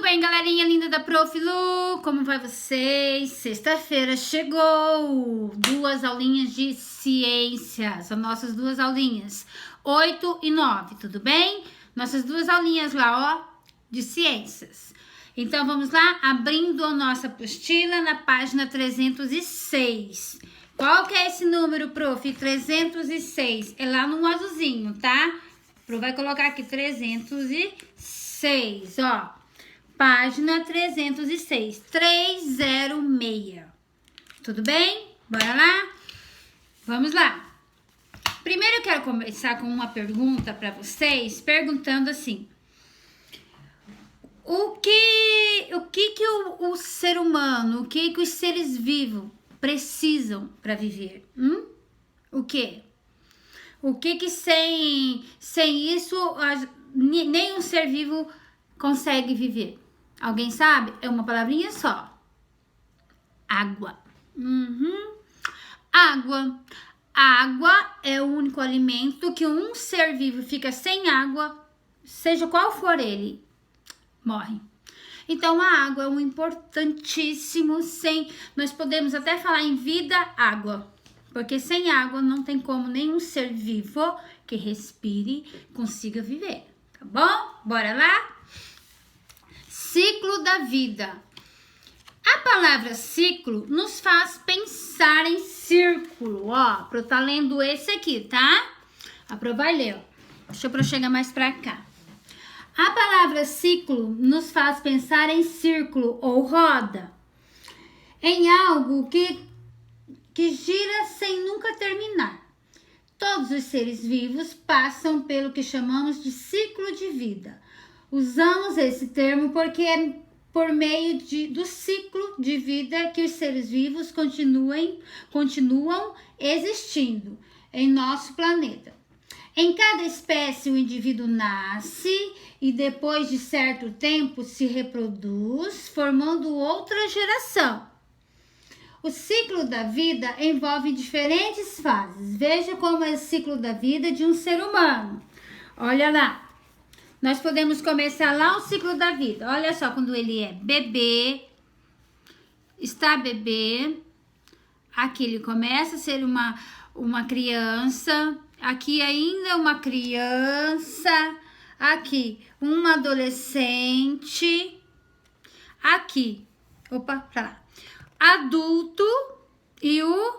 bem, galerinha linda da Prof. Lu? Como vai vocês? Sexta-feira chegou! 2 aulinhas de ciências, as nossas 2 aulinhas, 8 e 9, tudo bem? Nossas 2 aulinhas lá, ó, de ciências. Então, vamos lá, abrindo a nossa apostila na página 306. Qual que é esse número, Prof? 306, é lá no azulzinho, tá? Pro vai colocar aqui 306, ó. Página 306, 306. Tudo bem? Bora lá? Vamos lá. Primeiro eu quero começar com uma pergunta para vocês, perguntando assim: o que o ser humano, o que os seres vivos precisam para viver? O que? O que sem isso nenhum ser vivo consegue viver? Alguém sabe? É uma palavrinha só. Água. Água. Água é o único alimento que um ser vivo fica sem água, seja qual for ele, morre. Então a água é um importantíssimo, nós podemos até falar em vida, água. Porque sem água não tem como nenhum ser vivo que respire consiga viver, tá bom? Bora lá? Ciclo da vida. A palavra ciclo nos faz pensar em círculo, ó. Pro tá lendo esse aqui, tá? A Pro vai ler, ó. Deixa eu chegar mais pra cá. A palavra ciclo nos faz pensar em círculo ou roda, em algo que gira sem nunca terminar. Todos os seres vivos passam pelo que chamamos de ciclo de vida. Usamos esse termo porque é por meio do ciclo de vida que os seres vivos continuam existindo em nosso planeta. Em cada espécie, o indivíduo nasce e depois de certo tempo se reproduz, formando outra geração. O ciclo da vida envolve diferentes fases. Veja como é o ciclo da vida de um ser humano. Olha lá. Nós podemos começar lá o ciclo da vida. Olha só, quando ele é bebê, está bebê. Aqui ele começa a ser uma criança. Aqui ainda uma criança. Aqui uma adolescente. Aqui. Opa, pra lá. Adulto e o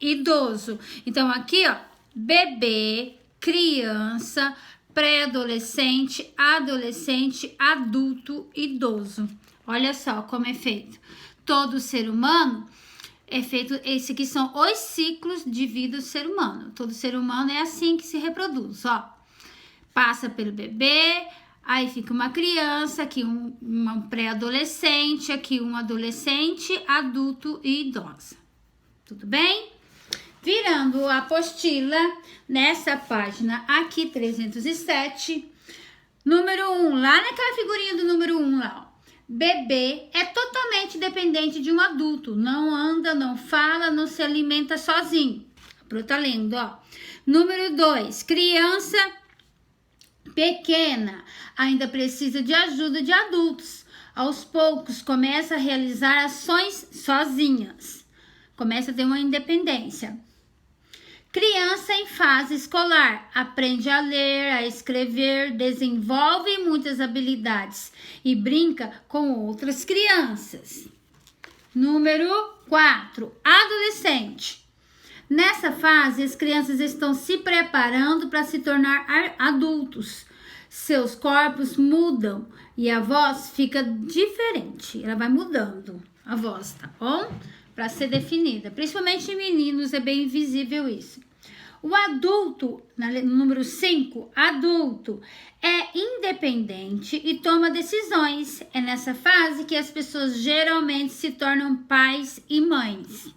idoso. Então, aqui, ó, bebê, criança, pré-adolescente, adolescente, adulto, idoso. Olha só como é feito. Todo ser humano é feito, esse aqui são os ciclos de vida do ser humano. Todo ser humano é assim que se reproduz, ó. Passa pelo bebê, aí fica uma criança, aqui um pré-adolescente, aqui um adolescente, adulto e idosa. Tudo bem? Virando a apostila, nessa página aqui, 307, número 1, lá naquela figurinha do número 1 lá, ó. Bebê é totalmente dependente de um adulto, não anda, não fala, não se alimenta sozinho. Pro tá lendo, ó. Número 2, criança pequena, ainda precisa de ajuda de adultos. Aos poucos, começa a realizar ações sozinhas. Começa a ter uma independência. Criança em fase escolar, aprende a ler, a escrever, desenvolve muitas habilidades e brinca com outras crianças. Número 4, adolescente. Nessa fase, as crianças estão se preparando para se tornar adultos. Seus corpos mudam e a voz fica diferente. Ela vai mudando a voz, tá bom? Para ser definida. Principalmente em meninos é bem visível isso. O adulto, no número 5, adulto, é independente e toma decisões. É nessa fase que as pessoas geralmente se tornam pais e mães.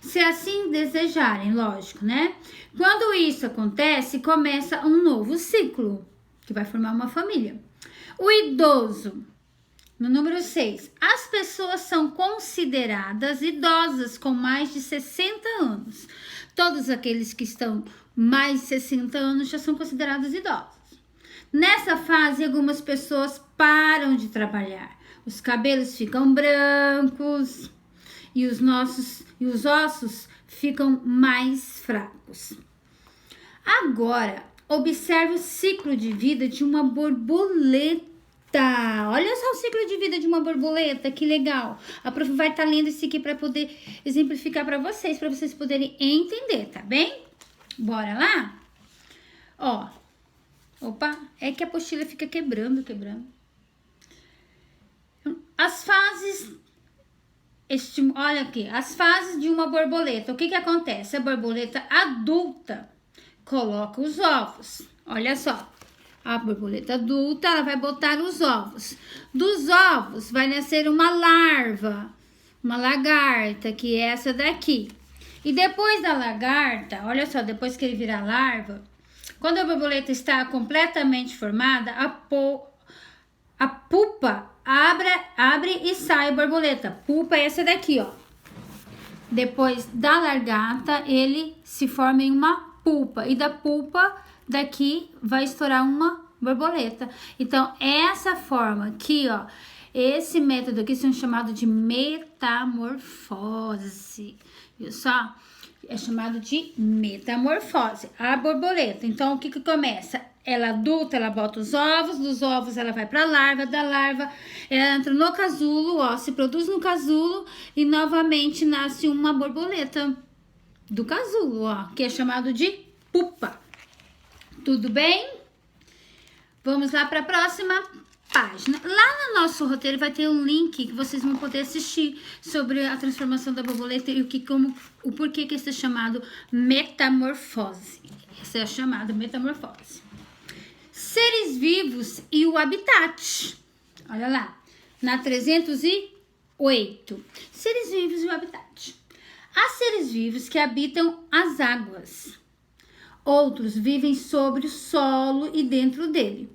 Se assim desejarem, lógico, né? Quando isso acontece, começa um novo ciclo, que vai formar uma família. O idoso, no número 6, as pessoas são consideradas idosas com mais de 60 anos. Todos aqueles que estão mais de 60 anos já são considerados idosos. Nessa fase, algumas pessoas param de trabalhar. Os cabelos ficam brancos e os ossos ficam mais fracos. Agora, observe o ciclo de vida de uma borboleta. Olha só o ciclo de vida de uma borboleta, que legal. A prof vai estar lendo isso aqui para poder exemplificar para vocês poderem entender, tá bem? Bora lá? Ó, opa, é que a apostila fica quebrando. As fases, olha aqui, as fases de uma borboleta. O que que acontece? A borboleta adulta coloca os ovos. Olha só, a borboleta adulta, ela vai botar os ovos. Dos ovos vai nascer uma larva, uma lagarta, que é essa daqui. E depois da lagarta, olha só, depois que ele virar larva, quando a borboleta está completamente formada, a pupa abre e sai a borboleta. Pupa é essa daqui, ó. Depois da lagarta, ele se forma em uma pulpa. E da pulpa, daqui, vai estourar uma borboleta. Então, essa forma aqui, ó, esse método aqui é chamado de metamorfose. Viu só? É chamado de metamorfose. A borboleta. Então, o que que começa? Ela adulta, ela bota os ovos, dos ovos ela vai pra larva, da larva ela entra no casulo, ó, se produz no casulo e novamente nasce uma borboleta do casulo, ó, que é chamado de pupa. Tudo bem? Vamos lá para a próxima página. Lá no nosso roteiro vai ter um link que vocês vão poder assistir sobre a transformação da borboleta e o porquê que isso é chamado metamorfose. Essa é a chamada metamorfose. Seres vivos e o habitat. Olha lá, na 308. Seres vivos e o habitat. Há seres vivos que habitam as águas. Outros vivem sobre o solo e dentro dele.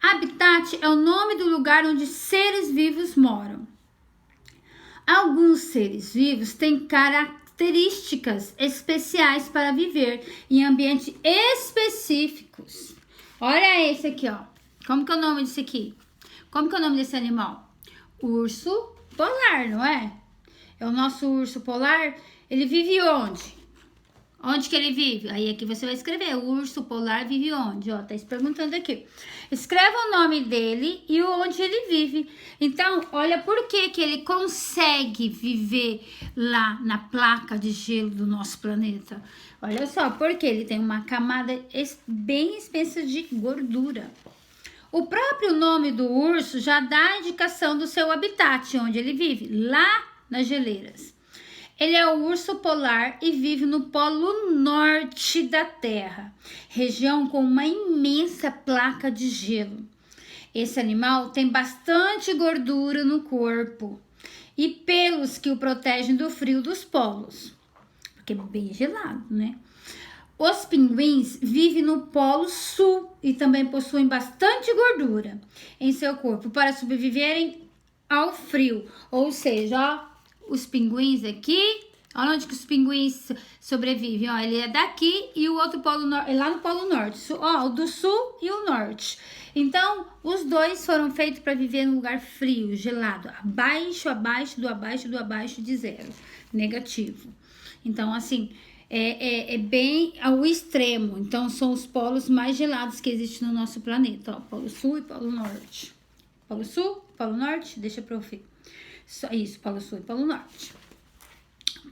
Habitat é o nome do lugar onde seres vivos moram. Alguns seres vivos têm características especiais para viver em ambientes específicos. Olha esse aqui, ó. Como que é o nome desse aqui? Como que é o nome desse animal? Urso polar, não é? É o nosso urso polar. Ele vive onde? Onde que ele vive? Aí aqui você vai escrever. O urso polar vive onde? Ó, tá se perguntando aqui. Escreva o nome dele e onde ele vive. Então, olha por que que ele consegue viver lá na placa de gelo do nosso planeta. Olha só, porque ele tem uma camada bem espessa de gordura. O próprio nome do urso já dá a indicação do seu habitat, onde ele vive, lá nas geleiras. Ele é o urso polar e vive no polo norte da Terra, região com uma imensa placa de gelo. Esse animal tem bastante gordura no corpo e pelos que o protegem do frio dos polos, porque é bem gelado, né? Os pinguins vivem no polo sul e também possuem bastante gordura em seu corpo para sobreviverem ao frio, ou seja, ó, os pinguins aqui, olha onde que os pinguins sobrevivem, ó, ele é daqui e o outro polo norte, é lá no polo norte, ó, o do sul e o norte. Então, os dois foram feitos para viver num lugar frio, gelado, abaixo de zero, negativo. Então, assim, é bem ao extremo. Então, são os polos mais gelados que existem no nosso planeta, ó, polo sul e polo norte. Polo sul, polo norte, deixa pra eu ver. Isso, Polo Sul e Polo Norte.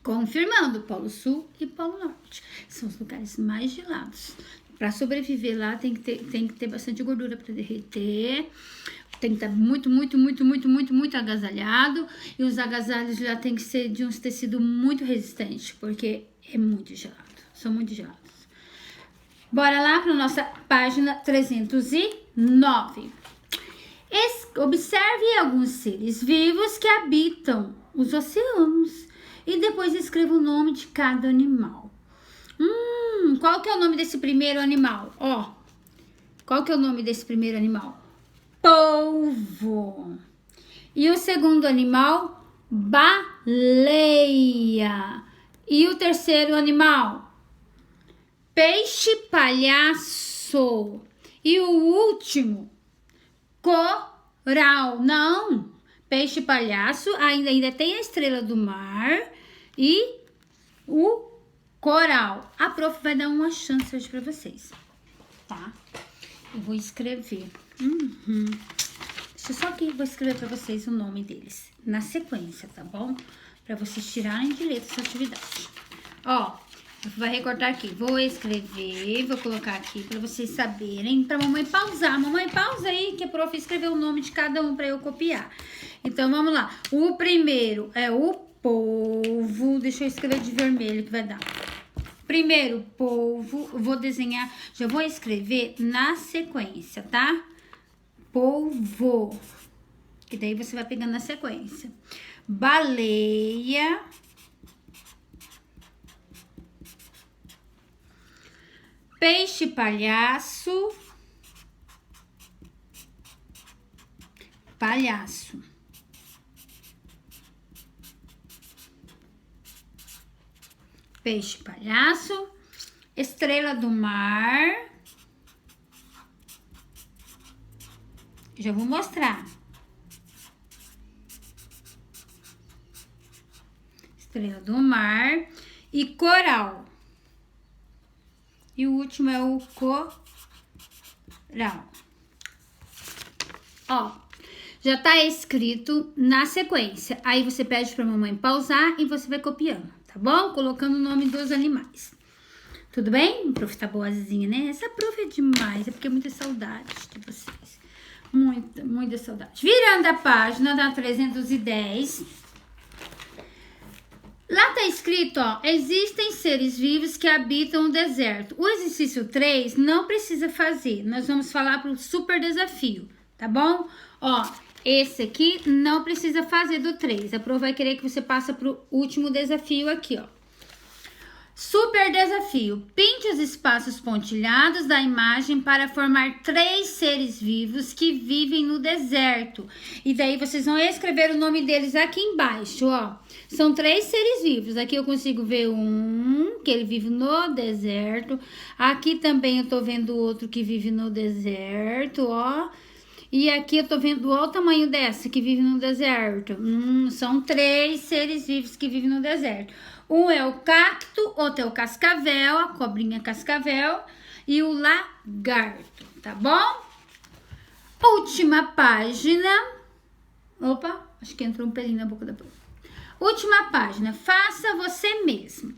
Confirmando, Polo Sul e Polo Norte. São os lugares mais gelados. Para sobreviver lá, tem que ter bastante gordura para derreter. Tem que estar muito agasalhado. E os agasalhos lá tem que ser de um tecido muito resistente, porque é muito gelado. São muito gelados. Bora lá para nossa página 309. Observe alguns seres vivos que habitam os oceanos e depois escreva o nome de cada animal. Qual que é o nome desse primeiro animal? Ó, qual que é o nome desse primeiro animal? Polvo. E o segundo animal? Baleia. E o terceiro animal? Peixe palhaço. E o último, coral. Não, peixe palhaço, ainda tem a estrela do mar e o coral. A prof vai dar uma chance hoje pra vocês, tá? Eu vou escrever. Deixa eu só aqui, vou escrever pra vocês o nome deles na sequência, tá bom? Pra vocês tirarem de letra essa atividade. Ó, vai recortar aqui. Vou escrever, vou colocar aqui pra vocês saberem, pra mamãe pausar. Mamãe, pausa aí, que a prof escreveu o nome de cada um pra eu copiar. Então, vamos lá. O primeiro é o polvo. Deixa eu escrever de vermelho que vai dar. Primeiro, polvo. Vou desenhar, já vou escrever na sequência, tá? Polvo. E daí você vai pegando na sequência. Baleia. Peixe palhaço. Palhaço. Peixe palhaço. Estrela do mar. Já vou mostrar. Estrela do mar e coral. E o último é o coral. Ó, já tá escrito na sequência. Aí você pede pra mamãe pausar e você vai copiando, tá bom? Colocando o nome dos animais. Tudo bem? A prof tá boazinha, né? Essa prof é demais, é porque é muita saudade de vocês. Muita saudade. Virando a página da 310. Lá tá escrito, ó, existem seres vivos que habitam o deserto. O exercício 3 não precisa fazer. Nós vamos falar pro super desafio, tá bom? Ó, esse aqui não precisa fazer do 3. A prof vai querer que você passe pro último desafio aqui, ó. Super desafio. Pinte os espaços pontilhados da imagem para formar 3 seres vivos que vivem no deserto. E daí vocês vão escrever o nome deles aqui embaixo, ó. São 3 seres vivos. Aqui eu consigo ver um, que ele vive no deserto. Aqui também eu tô vendo outro que vive no deserto, ó. E aqui eu tô vendo olha o tamanho dessa que vive no deserto. São 3 seres vivos que vivem no deserto. Um é o cacto, outro é o cascavel, a cobrinha cascavel e o lagarto, tá bom? Última página. Opa, acho que entrou um pelinho na boca da prof. Última página. Faça você mesmo.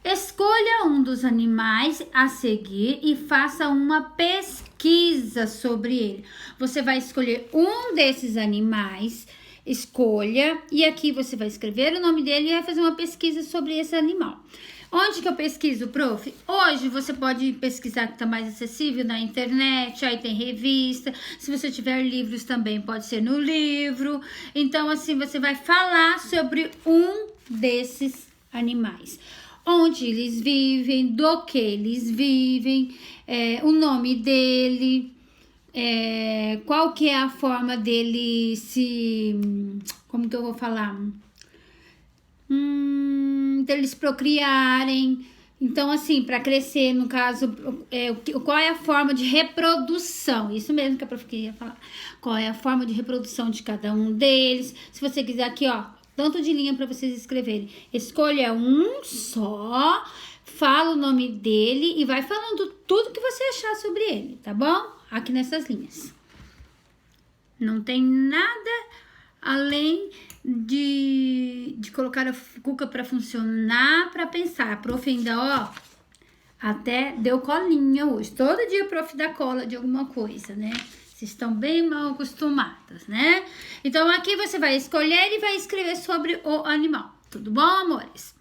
Escolha um dos animais a seguir e faça uma pesquisa sobre ele. Você vai escolher um desses animais, escolha, e aqui você vai escrever o nome dele e vai fazer uma pesquisa sobre esse animal. Onde que eu pesquiso, prof? Hoje você pode pesquisar que tá mais acessível na internet, aí tem revista. Se você tiver livros também pode ser no livro. Então assim, você vai falar sobre um desses animais. Onde eles vivem, do que eles vivem, o nome dele, qual que é a forma dele se... Como que eu vou falar? Deles procriarem. Então, assim, para crescer, no caso, qual é a forma de reprodução? Isso mesmo que a prof queria falar. Qual é a forma de reprodução de cada um deles? Se você quiser aqui, ó, tanto de linha para vocês escreverem. Escolha um só, fala o nome dele e vai falando tudo que você achar sobre ele, tá bom? Aqui nessas linhas. Não tem nada além de colocar a cuca para funcionar, para pensar. A prof ainda, ó, até deu colinha hoje. Todo dia a prof dá cola de alguma coisa, né? Vocês estão bem mal acostumadas, né? Então, aqui você vai escolher e vai escrever sobre o animal. Tudo bom, amores?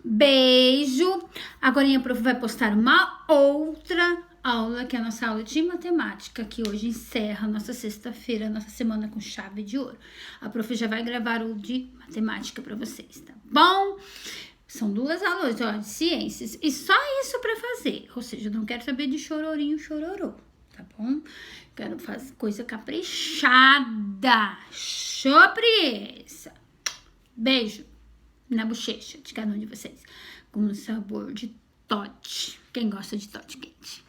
Beijo! Agora a prof vai postar uma outra aula, que é a nossa aula de matemática, que hoje encerra a nossa sexta-feira, nossa semana com chave de ouro. A prof já vai gravar o de matemática para vocês, tá bom? São 2 aulas, ó, de ciências. E só isso para fazer. Ou seja, eu não quero saber de chororinho, chororô. Tá bom? Quero fazer coisa caprichada. Surpresa. Beijo na bochecha de cada um de vocês. Com sabor de Toddy. Quem gosta de Toddy quente.